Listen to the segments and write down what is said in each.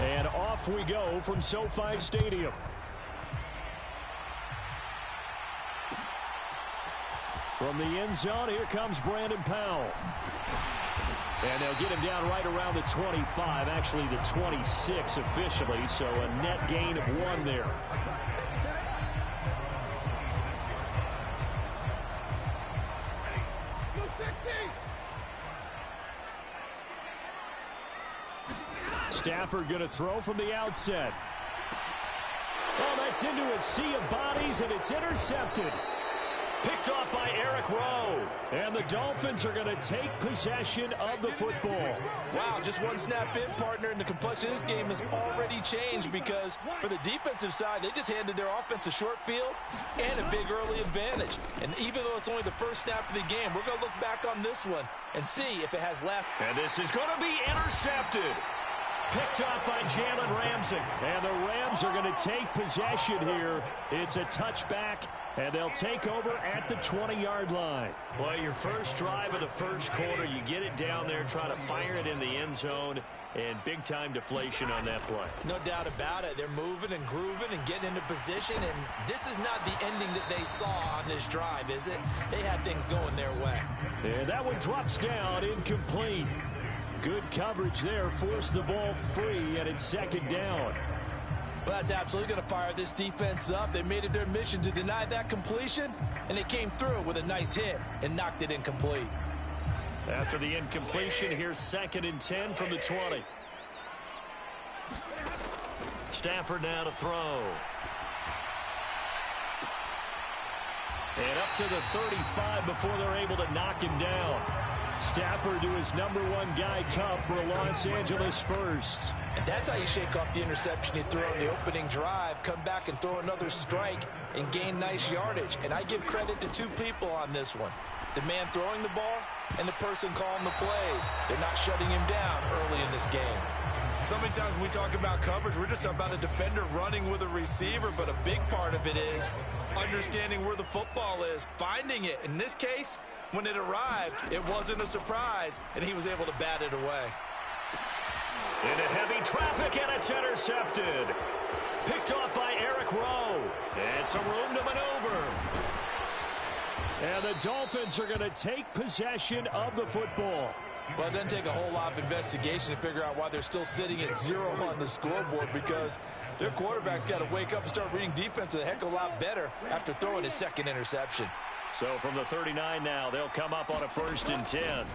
And off we go from SoFi Stadium. From the end zone, here comes Brandon Powell. And they'll get him down right around the 25, actually the 26 officially, so a net gain of 1 there. Stafford going to throw from the outset. Oh, that's into a sea of bodies, and it's intercepted. Picked off by Eric Rowe. And the Dolphins are going to take possession of the football. Wow, just one snap in, partner, and the complexion of this game has already changed because for the defensive side, they just handed their offense a short field and a big early advantage. And even though it's only the first snap of the game, we're going to look back on this one and see if it has left. And this is going to be intercepted. Picked up by Jalen Ramsey. And the Rams are going to take possession here. It's a touchback, and they'll take over at the 20-yard line. Well, your first drive of the first quarter, you get it down there, try to fire it in the end zone, and big-time deflation on that play. No doubt about it. They're moving and grooving and getting into position, and this is not the ending that they saw on this drive, is it? They had things going their way. And that one drops down, incomplete. Good coverage there, forced the ball free, and it's second down. Well, that's absolutely going to fire this defense up. They made it their mission to deny that completion, and they came through with a nice hit and knocked it incomplete. After the incompletion, here's 2nd and 10 from the 20. Stafford now to throw. And up to the 35 before they're able to knock him down. Stafford to his #1 guy, Cup, for a Los Angeles first. And that's how you shake off the interception you threw on the opening drive, come back and throw another strike and gain nice yardage. And I give credit to 2 people on this one. The man throwing the ball and the person calling the plays. They're not shutting him down early in this game. So many times when we talk about coverage, we're just about a defender running with a receiver, but a big part of it is understanding where the football is, finding it. In this case, when it arrived, it wasn't a surprise, and he was able to bat it away. Into heavy traffic, and it's intercepted. Picked off by Eric Rowe. And some room to maneuver. And the Dolphins are going to take possession of the football. Well, it doesn't take a whole lot of investigation to figure out why they're still sitting at 0 on the scoreboard, because their quarterback's got to wake up and start reading defense a heck of a lot better after throwing his 2nd interception. So from the 39 now, they'll come up on a 1st and 10.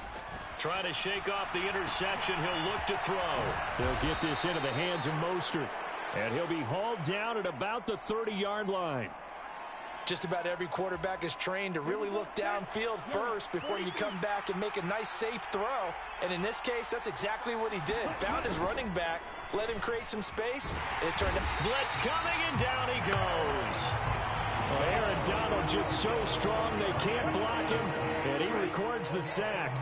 Trying to shake off the interception. He'll look to throw. He'll get this into the hands of Mostert. And he'll be hauled down at about the 30-yard line. Just about every quarterback is trained to really look downfield first before you come back and make a nice, safe throw. And in this case, that's exactly what he did. Found his running back, let him create some space, and it turned out. Blitz coming, and down he goes. Well, Aaron Donald just so strong they can't block him, and he records the sack.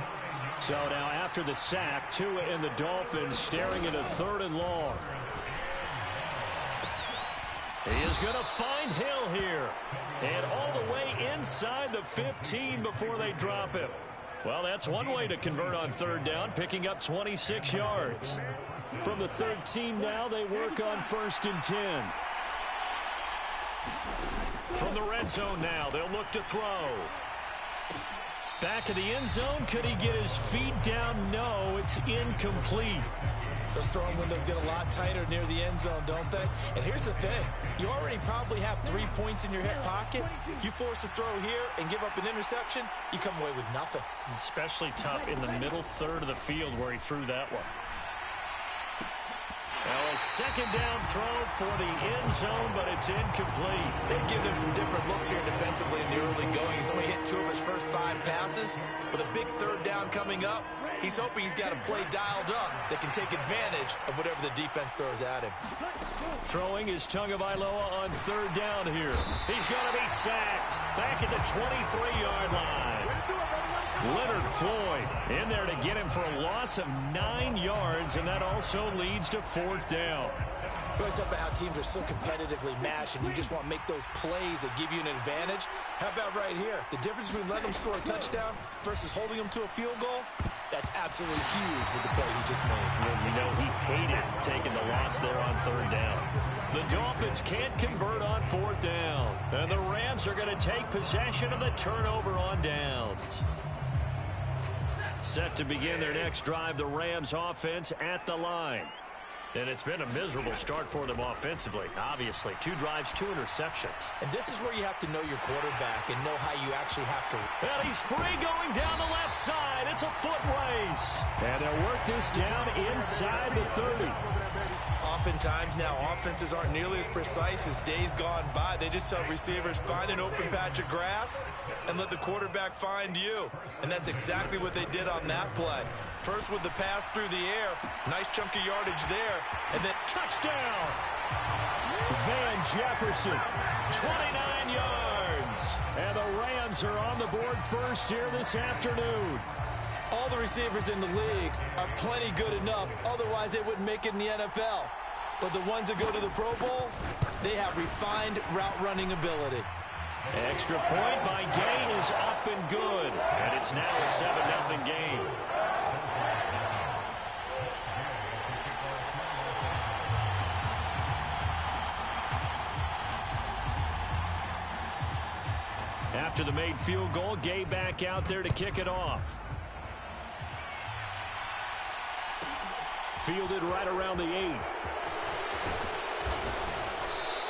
So now after the sack, Tua and the Dolphins staring at a 3rd and long. He is going to find Hill here. And all the way inside the 15 before they drop him. Well, that's one way to convert on 3rd down, picking up 26 yards. From the 13 now, they work on 1st and 10. From the red zone now, they'll look to throw. Back of the end zone, could he get his feet down? No, it's incomplete. Those throwing windows get a lot tighter near the end zone, don't they? And here's the thing. You already probably have 3 points in your hip pocket. You force a throw here and give up an interception, you come away with nothing. Especially tough in the middle 3rd of the field where he threw that one. Now a 2nd down throw for the end zone, but it's incomplete. They've given him some different looks here defensively in the early going. He's only hit 2 of his first 5 passes. With a big 3rd down coming up, he's hoping he's got a play dialed up that can take advantage of whatever the defense throws at him. Throwing is Tagovailoa on 3rd down here. He's going to be sacked back at the 23-yard line. Leonard Floyd in there to get him for a loss of 9 yards, and that also leads to 4th down. We always talk about how teams are so competitively matched, and you just want to make those plays that give you an advantage. How about right here? The difference between letting them score a touchdown versus holding them to a field goal? That's absolutely huge with the play he just made. And you know he hated taking the loss there on third down. The Dolphins can't convert on fourth down. And the Rams are going to take possession of the turnover on downs. Set to begin their next drive, the Rams offense at the line. And it's been a miserable start for them offensively, obviously. 2 drives, 2 interceptions. And this is where you have to know your quarterback and know how you actually have to. And he's free going down the left side. It's a foot race. And they'll work this down inside the 30. Oftentimes now, offenses aren't nearly as precise as days gone by. They just tell receivers, find an open patch of grass and let the quarterback find you. And that's exactly what they did on that play. First with the pass through the air. Nice chunk of yardage there. And then touchdown. Van Jefferson, 29 yards. And the Rams are on the board first here this afternoon. All the receivers in the league are plenty good enough. Otherwise, they wouldn't make it in the NFL. But the ones that go to the Pro Bowl, they have refined route running ability. Extra point by Gain is up and good. And it's now a 7-0 game. After the made field goal, Gay back out there to kick it off. Fielded right around the 8.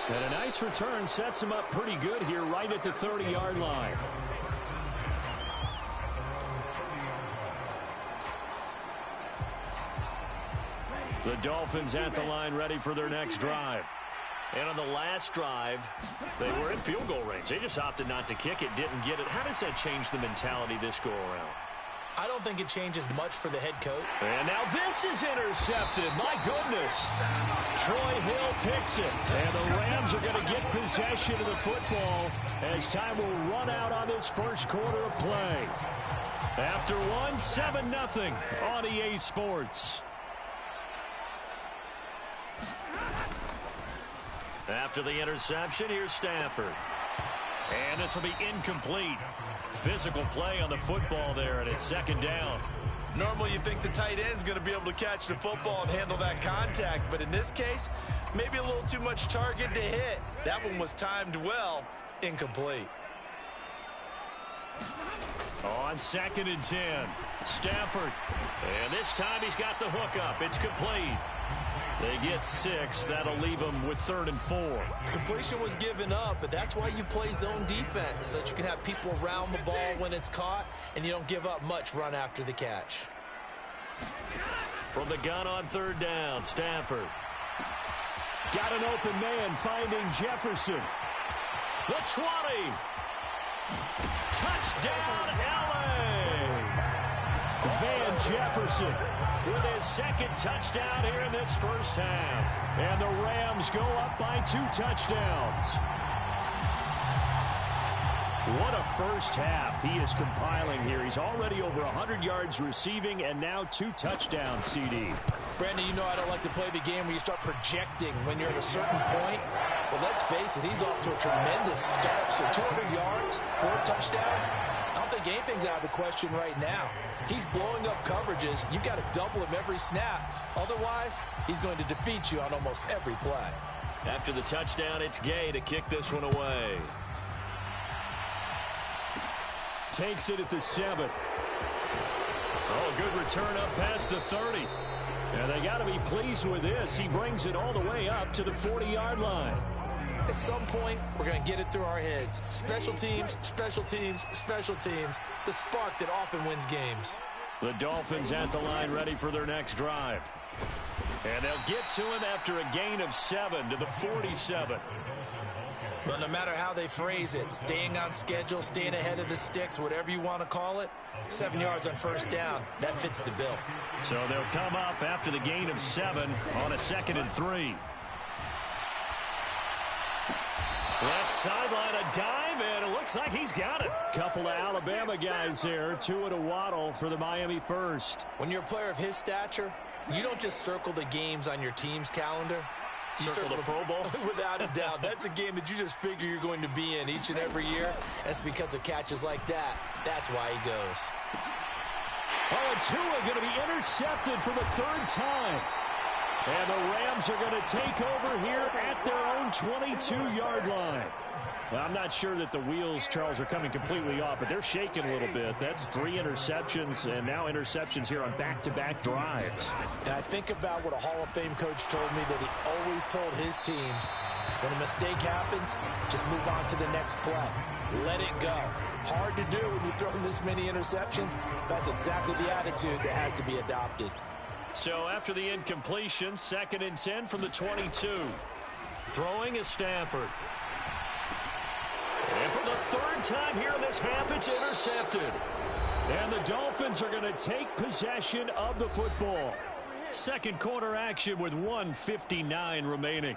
And a nice return sets him up pretty good here right at the 30-yard line. The Dolphins at the line ready for their next drive. And on the last drive, they were in field goal range. They just opted not to kick it, didn't get it. How does that change the mentality this go around? I don't think it changes much for the head coach. And now this is intercepted. My goodness. Troy Hill picks it. And the Rams are going to get possession of the football as time will run out on this first quarter of play. After one, 7-0 on EA Sports. After the interception, here's Stafford. And this will be incomplete. Physical play on the football there, and it's second down. Normally you think the tight end's going to be able to catch the football and handle that contact, but in this case, maybe a little too much target to hit. That one was timed well, incomplete. On 2nd and 10, Stafford. And this time he's got the hook up. It's complete. They get 6. That'll leave them with 3rd and 4. Completion was given up, but that's why you play zone defense, so that you can have people around the ball when it's caught, and you don't give up much run after the catch. From the gun on 3rd down, Stafford. Got an open man finding Jefferson. The 20. Touchdown, LA. Van Jefferson with his 2nd touchdown here in this first half. And the Rams go up by 2 touchdowns. What a first half he is compiling here. He's already over 100 yards receiving and now 2 touchdowns, CD. Brandon, you know I don't like to play the game where you start projecting when you're at a certain point. But let's face it, he's off to a tremendous start. So 200 yards, 4 touchdowns. I don't think anything's out of the question right now. He's blowing up coverages. You've got to double him every snap. Otherwise, he's going to defeat you on almost every play. After the touchdown, it's Gay to kick this one away. Takes it at the 7. Oh, good return up past the 30. And they got to be pleased with this. He brings it all the way up to the 40-yard line. At some point, we're going to get it through our heads. Special teams, special teams, special teams. The spark that often wins games. The Dolphins at the line ready for their next drive. And they'll get to him after a gain of 7 to the 47. But no matter how they phrase it, staying on schedule, staying ahead of the sticks, whatever you want to call it, 7 yards on 1st down, that fits the bill. So they'll come up after the gain of 7 on a 2nd and 3. Left sideline, a dive, and it looks like he's got it. Couple of Alabama guys there, 2 and a waddle for the Miami first. When you're a player of his stature, you don't just circle the games on your team's calendar. You circle the Pro Bowl? Without a doubt. That's a game that you just figure you're going to be in each and every year. That's because of catches like that. That's why he goes. Oh, and Tua going to be intercepted for the third time. And the Rams are going to take over here at their own 22-yard line. Well, I'm not sure that the wheels, Charles, are coming completely off, but they're shaking a little bit. That's 3 interceptions, and now interceptions here on back-to-back drives. And I think about what a Hall of Fame coach told me, that he always told his teams, when a mistake happens, just move on to the next play. Let it go. Hard to do when you're throwing this many interceptions. That's exactly the attitude that has to be adopted. So after the incompletion, 2nd and 10 from the 22. Throwing is Stafford. And for the third time here in this half, it's intercepted. And the Dolphins are going to take possession of the football. Second quarter action with 1:59 remaining.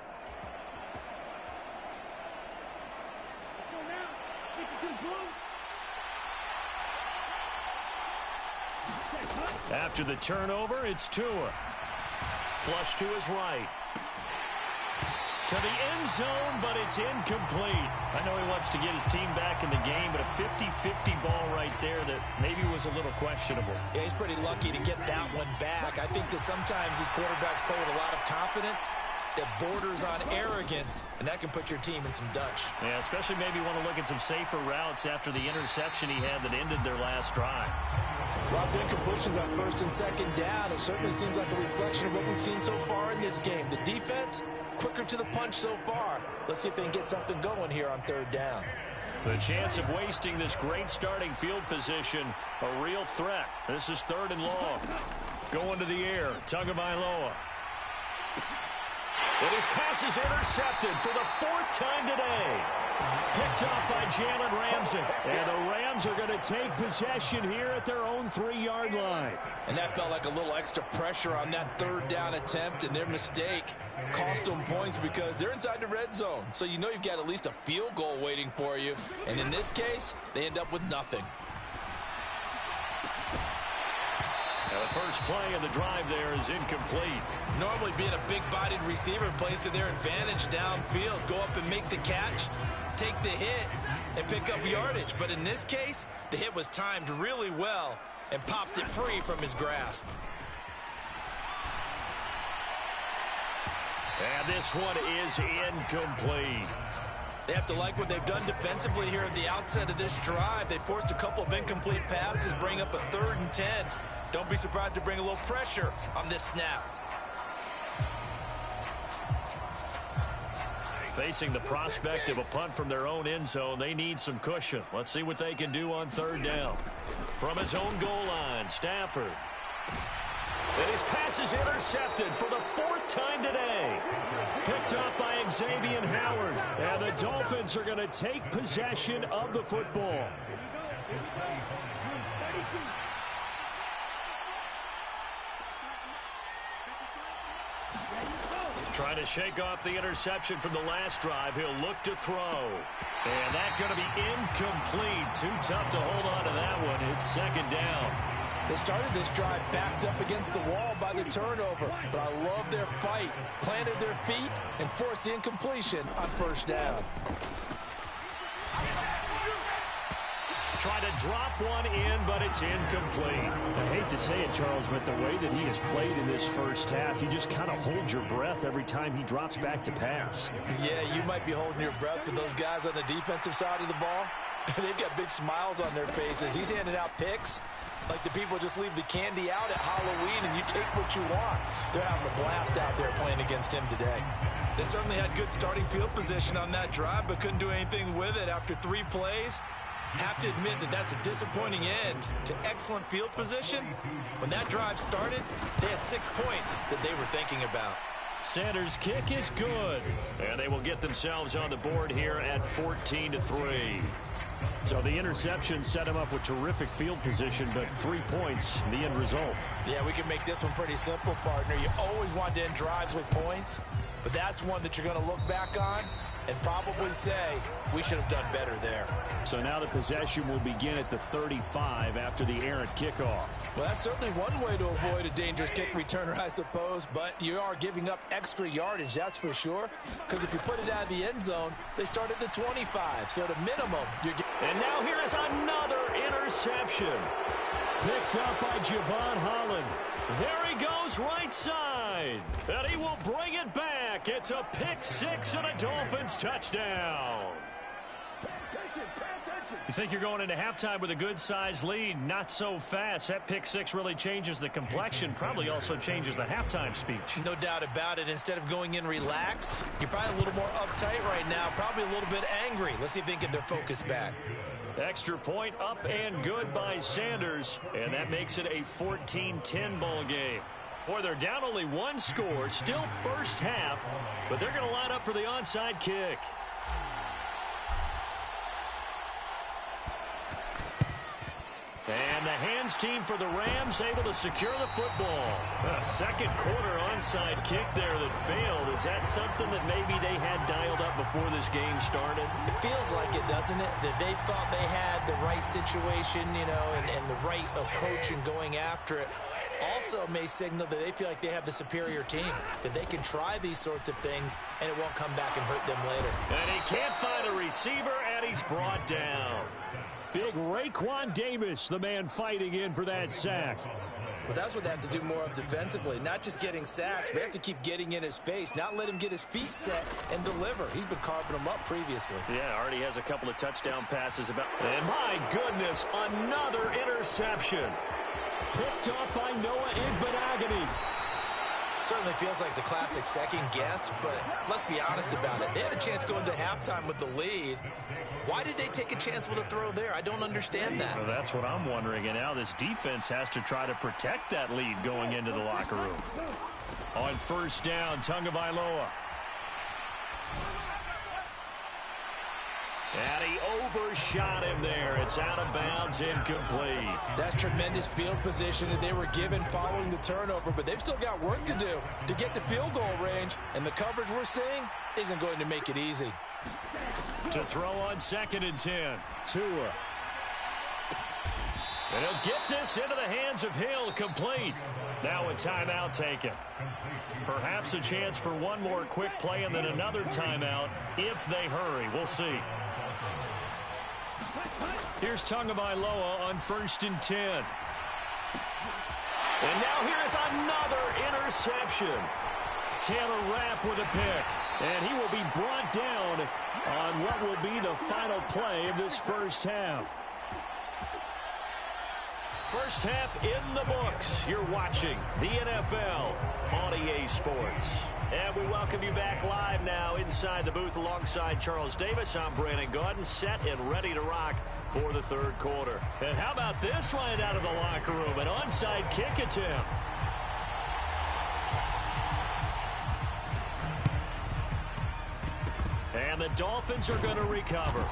After the turnover, it's Tua. Flush to his right. To the end zone, but it's incomplete. I know he wants to get his team back in the game, but a 50-50 ball right there that maybe was a little questionable. Yeah, he's pretty lucky to get that one back. I think that sometimes these quarterbacks play with a lot of confidence that borders on arrogance, and that can put your team in some Dutch. Yeah, especially maybe want to look at some safer routes after the interception he had that ended their last drive. A lot of incompletions on 1st and 2nd down. It certainly seems like a reflection of what we've seen so far in this game. The defense, quicker to the punch so far. Let's see if they can get something going here on 3rd down. The chance of wasting this great starting field position, a real threat. This is 3rd and long. Going to the air, Tagovailoa. And his pass is intercepted for the 4th time today. Picked off by Jalen Ramsey. And the Rams are going to take possession here at their own 3-yard line. And that felt like a little extra pressure on that 3rd down attempt, and their mistake cost them points because they're inside the red zone. So you know you've got at least a field goal waiting for you. And in this case, they end up with nothing. The first play of the drive there is incomplete. Normally being a big-bodied receiver plays to their advantage downfield. Go up and make the catch, take the hit, and pick up yardage. But in this case, the hit was timed really well and popped it free from his grasp. And this one is incomplete. They have to like what they've done defensively here at the outset of this drive. They forced a couple of incomplete passes, bring up a 3rd and 10. Don't be surprised to bring a little pressure on this snap. Facing the prospect of a punt from their own end zone, they need some cushion. Let's see what they can do on 3rd down. From his own goal line, Stafford. And his pass is intercepted for the 4th time today. Picked up by Xavier Howard. And the Dolphins are going to take possession of the football. Trying to shake off the interception from the last drive. He'll look to throw. And that's going to be incomplete. Too tough to hold on to that one. It's 2nd down. They started this drive backed up against the wall by the turnover. But I love their fight. Planted their feet and forced the incompletion on 1st down. Try to drop one in, but it's incomplete. I hate to say it, Charles, but the way that he has played in this first half, you just kind of hold your breath every time he drops back to pass. Yeah, you might be holding your breath, but those guys on the defensive side of the ball, they've got big smiles on their faces. He's handing out picks like the people just leave the candy out at Halloween and you take what you want. They're having a blast out there playing against him today. They certainly had good starting field position on that drive, but couldn't do anything with it after 3 plays. Have to admit that that's a disappointing end to excellent field position. When that drive started, they had 6 points that they were thinking about. Sanders' kick is good. And they will get themselves on the board here at 14-3. So the interception set him up with terrific field position, but 3 points, the end result. Yeah, we can make this one pretty simple, partner. You always want to end drives with points, but that's one that you're going to look back on and probably say, we should have done better there. So now the possession will begin at the 35 after the errant kickoff. Well, that's certainly one way to avoid a dangerous kick returner, I suppose, but you are giving up extra yardage, that's for sure, because if you put it out of the end zone, they start at the 25, so at a minimum, you're getting... And now here is another interception. Picked up by Javon Holland. There he goes right side. And he will bring it back. It's a pick six and a Dolphins touchdown. You think you're going into halftime with a good-sized lead? Not so fast. That pick six really changes the complexion. Probably also changes the halftime speech. No doubt about it. Instead of going in relaxed, you're probably a little more uptight right now. Probably a little bit angry. Let's see if they can get their focus back. Extra point up and good by Sanders. And that makes it a 14-10 ball game. Boy, they're down only one score. Still first half. But they're going to line up for the onside kick. And the hands team for the Rams able to secure the football. A second quarter onside kick there that failed. Is that something that maybe they had dialed up before this game started? It feels like it, doesn't it? That they thought they had the right situation, you know, and the right approach in going after it. Also may signal that they feel like they have the superior team, that they can try these sorts of things and it won't come back and hurt them later. And he can't find a receiver, and he's brought down. Big Raekwon Davis, the man fighting in for that sack. Well, that's what they have to do more of defensively. Not just getting sacks, but they have to keep getting in his face, not let him get his feet set and deliver. He's been carving them up previously. Yeah, already has a couple of touchdown passes. And my goodness, another interception. Picked up by Noah Igbenogany. Certainly feels like the classic second guess, but let's be honest about it. They had a chance going to halftime with the lead. Why did they take a chance with a throw there? I don't understand that. Well, that's what I'm wondering. And now this defense has to try to protect that lead going into the locker room. On first down, Tagovailoa. And he overshot him there. It's out of bounds, incomplete. That's tremendous field position that they were given following the turnover, but they've still got work to do to get to field goal range, and the coverage we're seeing isn't going to make it easy. To throw on 2nd and 10. Tua. And he'll get this into the hands of Hill, complete. Now a timeout taken. Perhaps a chance for one more quick play and then another timeout if they hurry. We'll see. Here's Tagovailoa on 1st and 10. And now here's another interception. Taylor Rapp with a pick. And he will be brought down on what will be the final play of this first half. First half in the books. You're watching the NFL on EA Sports. And we welcome you back live now inside the booth alongside Charles Davis. I'm Brandon Gaudin, set and ready to rock for the third quarter. And how about this right out of the locker room? An onside kick attempt. And the Dolphins are going to recover.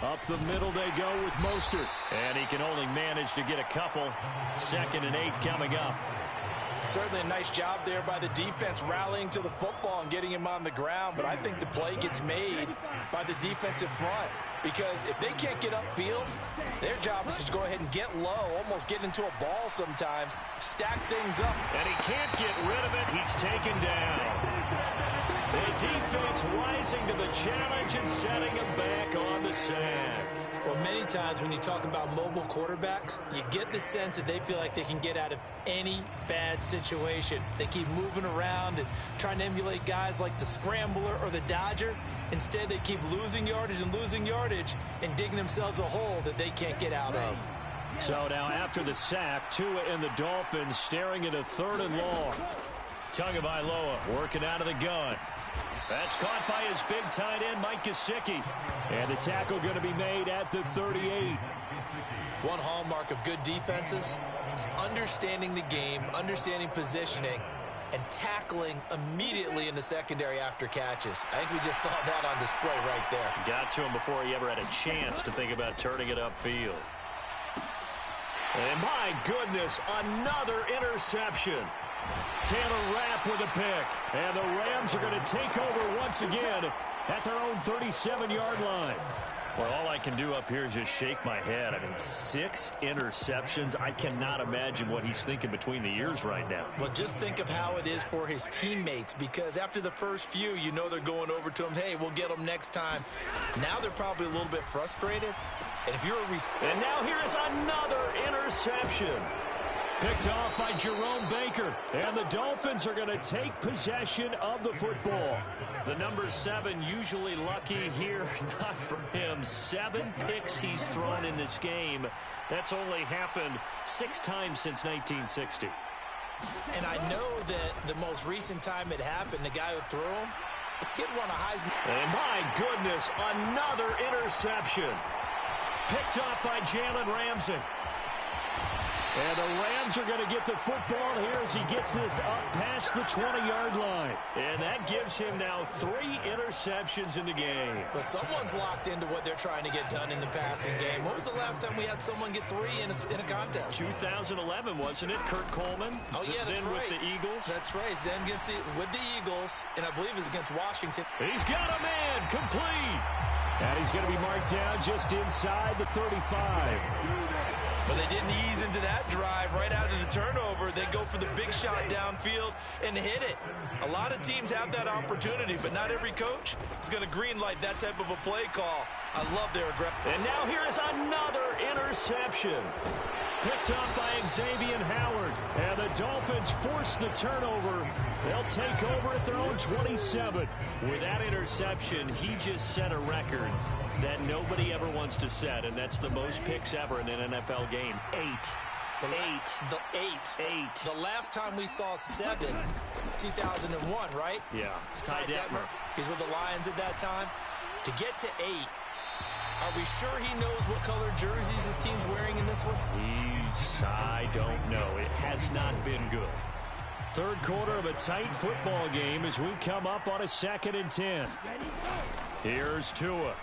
Up the middle they go with Mostert. And he can only manage to get a couple. 2nd and 8 coming up. Certainly a nice job there by the defense rallying to the football and getting him on the ground, but I think the play gets made by the defensive front because if they can't get upfield, their job is to go ahead and get low, almost get into a ball sometimes, stack things up. And he can't get rid of it. He's taken down. The defense rising to the challenge and setting him back on the sack. Well, many times when you talk about mobile quarterbacks, you get the sense that they feel like they can get out of any bad situation. They keep moving around and trying to emulate guys like the Scrambler or the Dodger. Instead, they keep losing yardage and digging themselves a hole that they can't get out of. So now after the sack, Tua and the Dolphins staring at a 3rd and long. Tagovailoa working out of the gun. That's caught by his big tight end, Mike Gesicki. And the tackle going to be made at the 38. One hallmark of good defenses is understanding the game, understanding positioning, and tackling immediately in the secondary after catches. I think we just saw that on display right there. Got to him before he ever had a chance to think about turning it upfield. And my goodness, another interception. Taylor Rapp with a pick. And the Rams are going to take over once again at their own 37-yard line. Well, all I can do up here is just shake my head. I mean, 6 interceptions. I cannot imagine what he's thinking between the ears right now. Well, just think of how it is for his teammates, because after the first few, you know they're going over to him, hey, we'll get them next time. Now they're probably a little bit frustrated. And if you're and now here is another interception. Picked off by Jerome Baker. And the Dolphins are going to take possession of the football. The number 7 usually lucky here. Not for him. 7 picks he's thrown in this game. That's only happened 6 times since 1960. And I know that the most recent time it happened, the guy who threw him, he'd won a Heisman. And my goodness, another interception. Picked off by Jalen Ramsey. And the Rams are going to get the football here as he gets this up past the 20-yard line. And that gives him now 3 interceptions in the game. But someone's locked into what they're trying to get done in the passing game. When was the last time we had someone get 3 in a contest? 2011, wasn't it? Kurt Coleman. Oh, yeah, that's then right. With the Eagles. That's right. Then with the Eagles, and I believe it's against Washington. He's got a man complete. And he's going to be marked down just inside the 35. But they didn't ease into that drive right out of the turnover. They go for the big shot downfield and hit it. A lot of teams have that opportunity, but not every coach is going to greenlight that type of a play call. I love their aggression. And now here is another interception. Picked up by Xavier Howard. And the Dolphins force the turnover. They'll take over at their own 27. With that interception, he just set a record that nobody ever wants to set, and that's the most picks ever in an NFL game. 8. The last time we saw 7, 2001, right? Yeah. Ty Detmer. He's with the Lions at that time. To get to 8, are we sure he knows what color jerseys his team's wearing in this one? I don't know. It has not been good. Third quarter of a tight football game as we come up on a 2nd and 10. Here's Tua.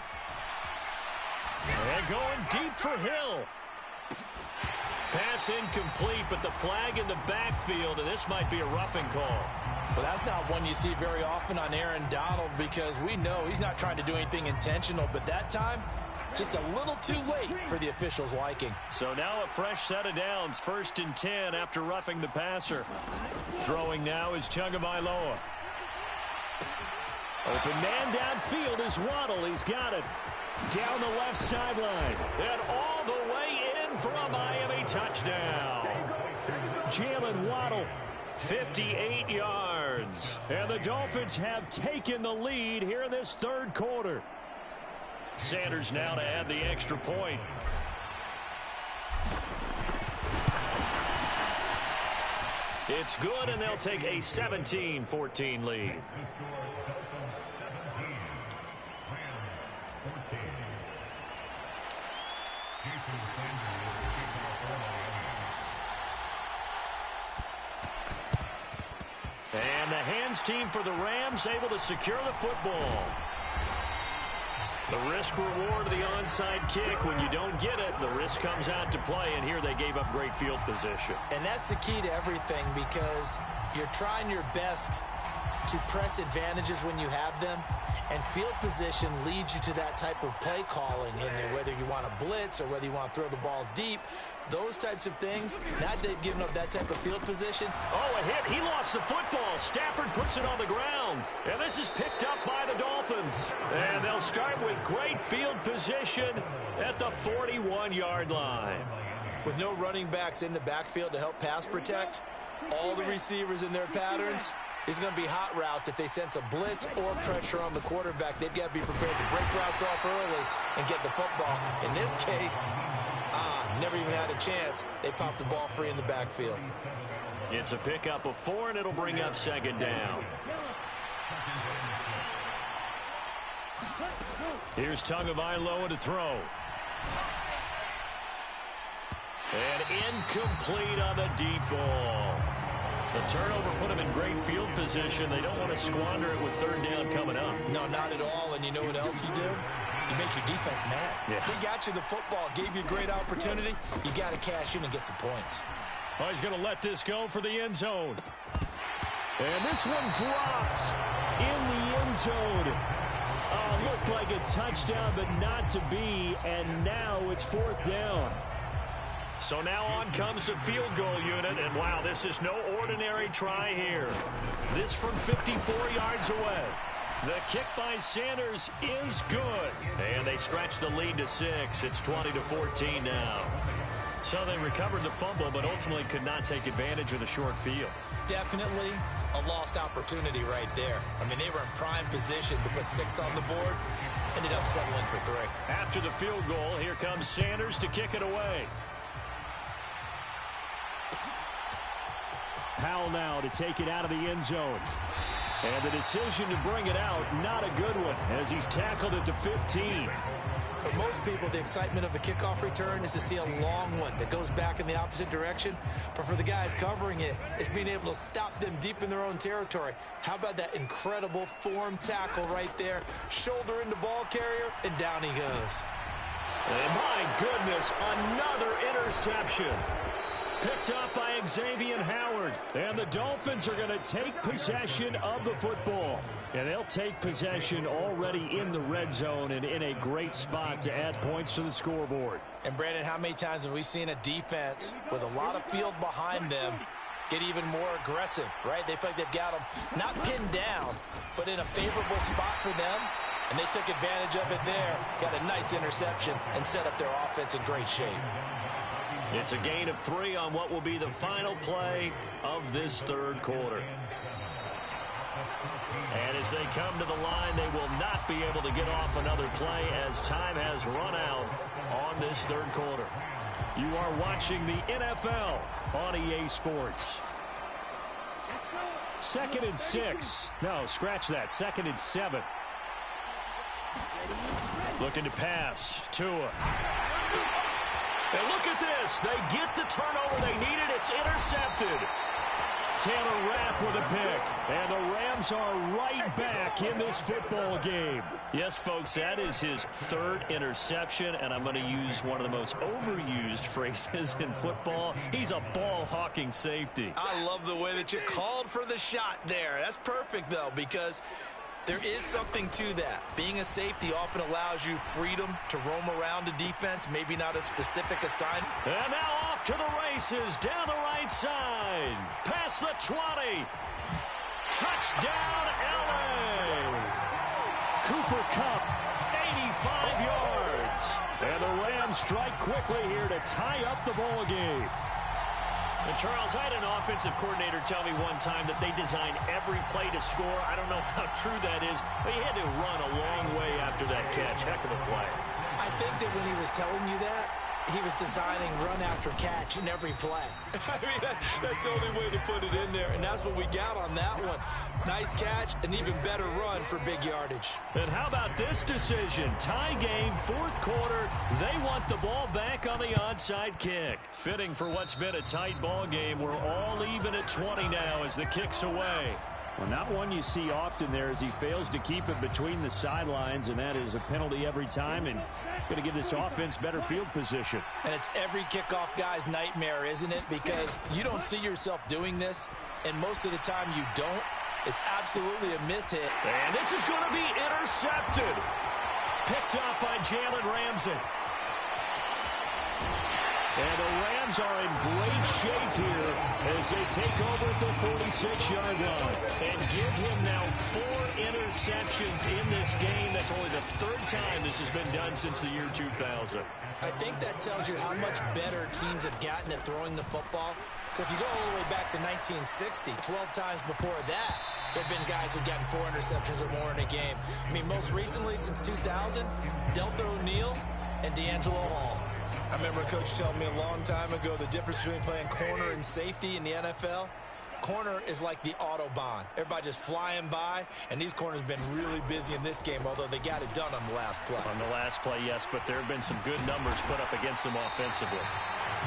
And going deep for Hill. Pass incomplete, but the flag in the backfield, and this might be a roughing call. Well, that's not one you see very often on Aaron Donald, because we know he's not trying to do anything intentional, but that time, just a little too late for the officials' liking. So now a fresh set of downs, 1st and 10 after roughing the passer. Throwing now is Tagovailoa. Open man downfield is Waddle. He's got it. Down the left sideline. And all the way in for a Miami touchdown. Jalen Waddle, 58 yards. And the Dolphins have taken the lead here in this third quarter. Sanders now to add the extra point. It's good, and they'll take a 17-14 lead. And the hands team for the Rams able to secure the football. The risk-reward of the onside kick. When you don't get it, the risk comes out to play, and here they gave up great field position. And that's the key to everything, because you're trying your best to press advantages when you have them, and field position leads you to that type of play calling. And whether you want to blitz or whether you want to throw the ball deep, those types of things, now they've given up that type of field position. Oh, a hit. He lost the football. Stafford puts it on the ground. And this is picked up by the Dolphins. And they'll start with great field position at the 41-yard line. With no running backs in the backfield to help pass protect, all the receivers in their patterns, it's going to be hot routes. If they sense a blitz or pressure on the quarterback, they've got to be prepared to break routes off early and get the football. In this case, never even had a chance. They popped the ball free in the backfield. It's a pickup of 4, and it'll bring up 2nd down. Here's Tagovailoa to throw. And incomplete on the deep ball. The turnover put them in great field position. They don't want to squander it with 3rd down coming up. No, not at all. And you know what else you do? You make your defense mad. Yeah. They got you the football, gave you a great opportunity. You got to cash in and get some points. Oh, he's going to let this go for the end zone. And this one dropped in the end zone. Oh, looked like a touchdown, but not to be, and now it's 4th down. So now on comes the field goal unit, and wow, this is no ordinary try here. This from 54 yards away. The kick by Sanders is good, and they stretch the lead to 6. It's 20-14 now. So they recovered the fumble, but ultimately could not take advantage of the short field. Definitely a lost opportunity right there. I mean, they were in prime position to put 6 on the board. Ended up settling for 3. After the field goal, here comes Sanders to kick it away. Powell now to take it out of the end zone. And the decision to bring it out, not a good one, as he's tackled at the 15. For most people, the excitement of a kickoff return is to see a long one that goes back in the opposite direction. But for the guys covering it, it's being able to stop them deep in their own territory. How about that incredible form tackle right there? Shoulder into ball carrier, and down he goes. And my goodness, another interception. Picked up by Xavier Howard. And the Dolphins are going to take possession of the football. And they'll take possession already in the red zone and in a great spot to add points to the scoreboard. And Brandon, how many times have we seen a defense with a lot of field behind them get even more aggressive, right? They feel like they've got them not pinned down, but in a favorable spot for them. And they took advantage of it there. Got a nice interception and set up their offense in great shape. It's a gain of 3 on what will be the final play of this third quarter. And as they come to the line, they will not be able to get off another play as time has run out on this third quarter. You are watching the NFL on EA Sports. 2nd and 6. No, scratch that. 2nd and 7. Looking to pass. Tua. And look at this. They get the turnover they needed. It's intercepted. Taylor Rapp with a pick. And the Rams are right back in this football game. Yes, folks, that is his 3rd interception. And I'm going to use one of the most overused phrases in football. He's a ball-hawking safety. I love the way that you called for the shot there. That's perfect, though, because there is something to that. Being a safety often allows you freedom to roam around the defense, maybe not a specific assignment. And now off to the races, down the right side. Past the 20. Touchdown, L.A. Cooper Kupp, 85 yards. And the Rams strike quickly here to tie up the ball game. And Charles, I had an offensive coordinator tell me one time that they design every play to score. I don't know how true that is, but he had to run a long way after that catch. Heck of a play. I think that when he was telling you that, he was designing run after catch in every play. I mean, that's the only way to put it in there, and that's what we got on that one. Nice catch, an even better run for big yardage. And how about this decision? Tie game, 4th quarter. They want the ball back on the onside kick. Fitting for what's been a tight ball game. We're all even at 20 now as the kick's away. Well, not one you see often there as he fails to keep it between the sidelines, and that is a penalty every time, and going to give this offense better field position. And it's every kickoff guy's nightmare, isn't it? Because you don't see yourself doing this, and most of the time you don't. It's absolutely a mishit. And this is going to be intercepted. Picked up by Jalen Ramsey. And the Rams are in great shape here as they take over at the 46-yard line. And give him now 4 interceptions in this game. That's only the 3rd time this has been done since the year 2000. I think that tells you how much better teams have gotten at throwing the football. Because if you go all the way back to 1960, 12 times before that, there have been guys who've gotten 4 interceptions or more in a game. I mean, most recently, since 2000, Delta O'Neal and D'Angelo Hall. I remember a coach telling me a long time ago the difference between playing corner and safety in the NFL. Corner is like the Autobahn. Everybody just flying by, and these corners have been really busy in this game, although they got it done on the last play. On the last play, yes, but there have been some good numbers put up against them offensively.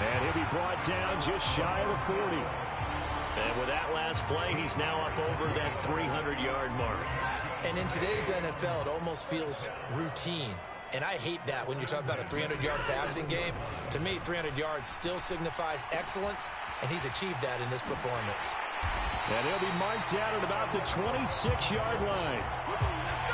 And he'll be brought down just shy of the 40. And with that last play, he's now up over that 300-yard mark. And in today's NFL, it almost feels routine. And I hate that when you talk about a 300-yard passing game. To me, 300 yards still signifies excellence, and he's achieved that in this performance. And he'll be marked down at about the 26-yard line.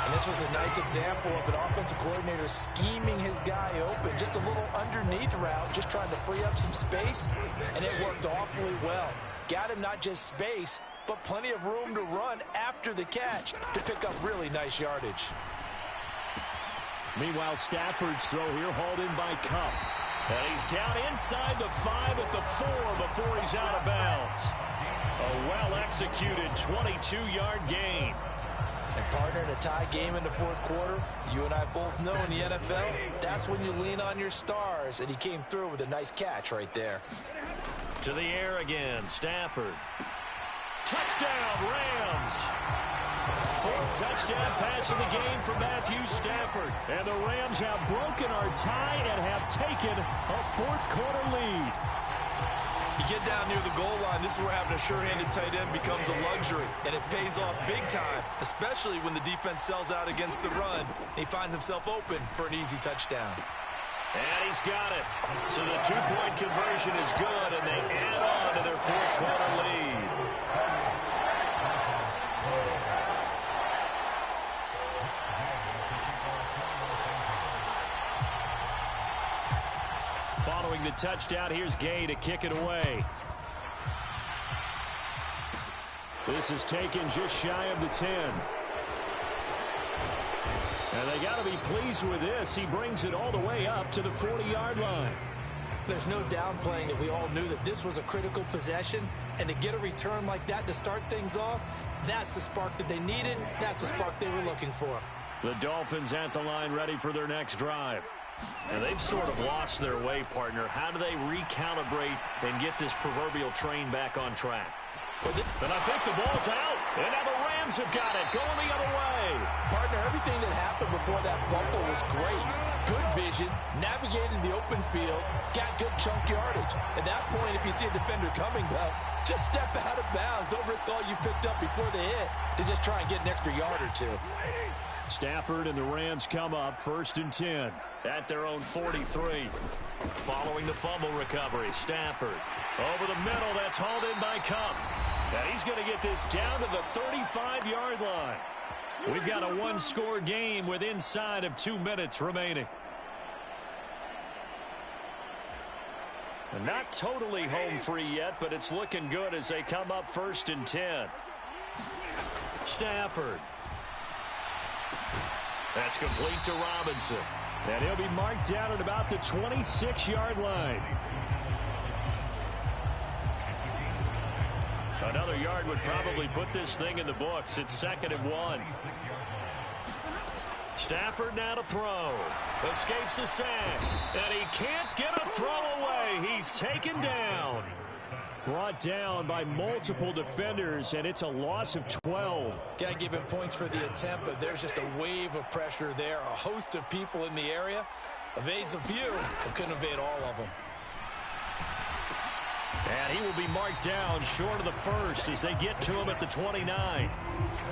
And this was a nice example of an offensive coordinator scheming his guy open. Just a little underneath route, just trying to free up some space, and it worked awfully well. Got him not just space, but plenty of room to run after the catch to pick up really nice yardage. Meanwhile, Stafford's throw here hauled in by Cup. And he's down inside the 5 at the 4 before he's out of bounds. A well-executed 22-yard gain. And partner, in a tie game in the fourth quarter, you and I both know in the NFL, that's when you lean on your stars. And he came through with a nice catch right there. To the air again, Stafford. Touchdown, Rams. Fourth touchdown pass of the game for Matthew Stafford. And the Rams have broken our tie and have taken a fourth-quarter lead. You get down near the goal line, this is where having a sure-handed tight end becomes a luxury. And it pays off big time, especially when the defense sells out against the run. He finds himself open for an easy touchdown. And he's got it. So the two-point conversion is good, and they add on to their fourth-quarter lead. Following the touchdown, here's Gay to kick it away. This is taken just shy of the 10. And they got to be pleased with this. He brings it all the way up to the 40-yard line. There's no downplaying that we all knew that this was a critical possession. And to get a return like that to start things off, that's the spark that they needed. That's the spark they were looking for. The Dolphins at the line ready for their next drive. And they've sort of lost their way, partner. How do they recalibrate and get this proverbial train back on track? And I think the ball's out. And now the Rams have got it, going the other way. Partner, everything that happened before that fumble was great. Good vision, navigated the open field, got good chunk yardage. At that point, if you see a defender coming, though, just step out of bounds. Don't risk all you picked up before the hit to just try and get an extra yard or two. Stafford and the Rams come up 1st and 10 at their own 43. Following the fumble recovery, Stafford over the middle. That's hauled in by Cup. And he's going to get this down to the 35-yard line. We've got a one-score game with inside of 2 minutes remaining. And not totally home free yet, but it's looking good as they come up 1st and 10. Stafford. That's complete to Robinson. And he'll be marked down at about the 26-yard line. Another yard would probably put this thing in the books. It's 2nd and 1. Stafford now to throw. Escapes the sack. And he can't get a throw away. He's taken down. Brought down by multiple defenders, and it's a loss of 12. Got to give him points for the attempt, but there's just a wave of pressure there. A host of people in the area. Evades a few, but couldn't evade all of them. And he will be marked down short of the first as they get to him at the 29.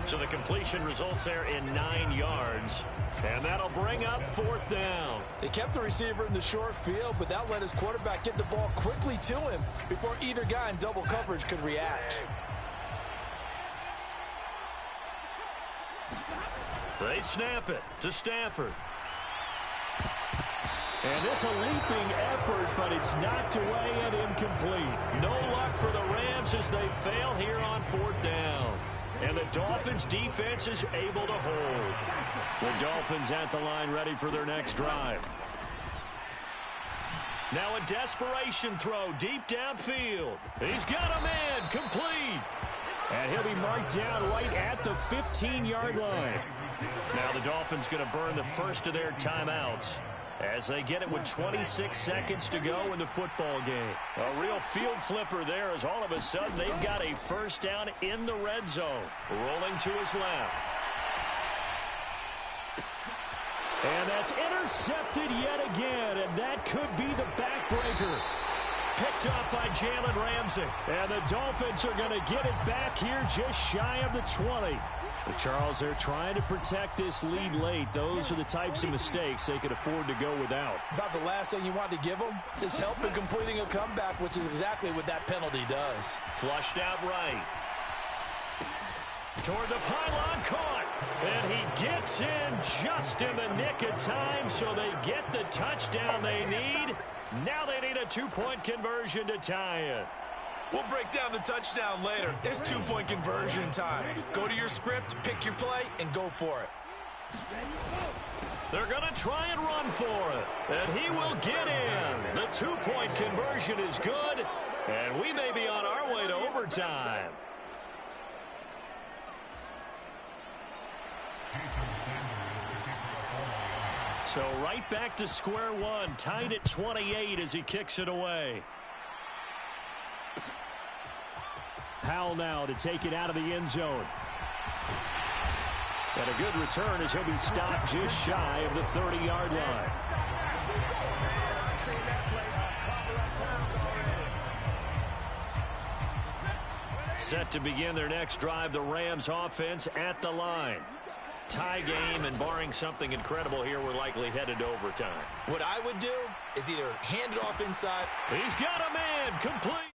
So the completion results there in 9 yards. And that'll bring up 4th down. They kept the receiver in the short field, but that let his quarterback get the ball quickly to him before either guy in double coverage could react. They snap it to Stafford. And this a leaping effort, but it's knocked away and incomplete. No luck for the Rams as they fail here on 4th down. And the Dolphins defense is able to hold. The Dolphins at the line ready for their next drive. Now a desperation throw deep downfield. He's got a man complete. And he'll be marked down right at the 15-yard line. Now the Dolphins going to burn the first of their timeouts as they get it with 26 seconds to go in the football game. A real field flipper there as all of a sudden they've got a first down in the red zone. Rolling to his left. And that's intercepted yet again, and that could be the backbreaker. Picked up by Jalen Ramsey. And the Dolphins are going to get it back here just shy of the 20. But Charles, they're trying to protect this lead late. Those are the types of mistakes they could afford to go without. About the last thing you want to give them is help in completing a comeback, which is exactly what that penalty does. Flushed out right. Toward the pylon, caught. And he gets in just in the nick of time, so they get the touchdown they need. Now they need a two-point conversion to tie it. We'll break down the touchdown later. It's two-point conversion time. Go to your script, pick your play, and go for it. They're going to try and run for it. And he will get in. The two-point conversion is good. And we may be on our way to overtime. So right back to square one, tied at 28 as he kicks it away. Powell now to take it out of the end zone. And a good return as he'll be stopped just shy of the 30-yard line. Set to begin their next drive, the Rams offense at the line. Tie game, and barring something incredible here, we're likely headed to overtime. What I would do is either hand it off inside. He's got a man complete.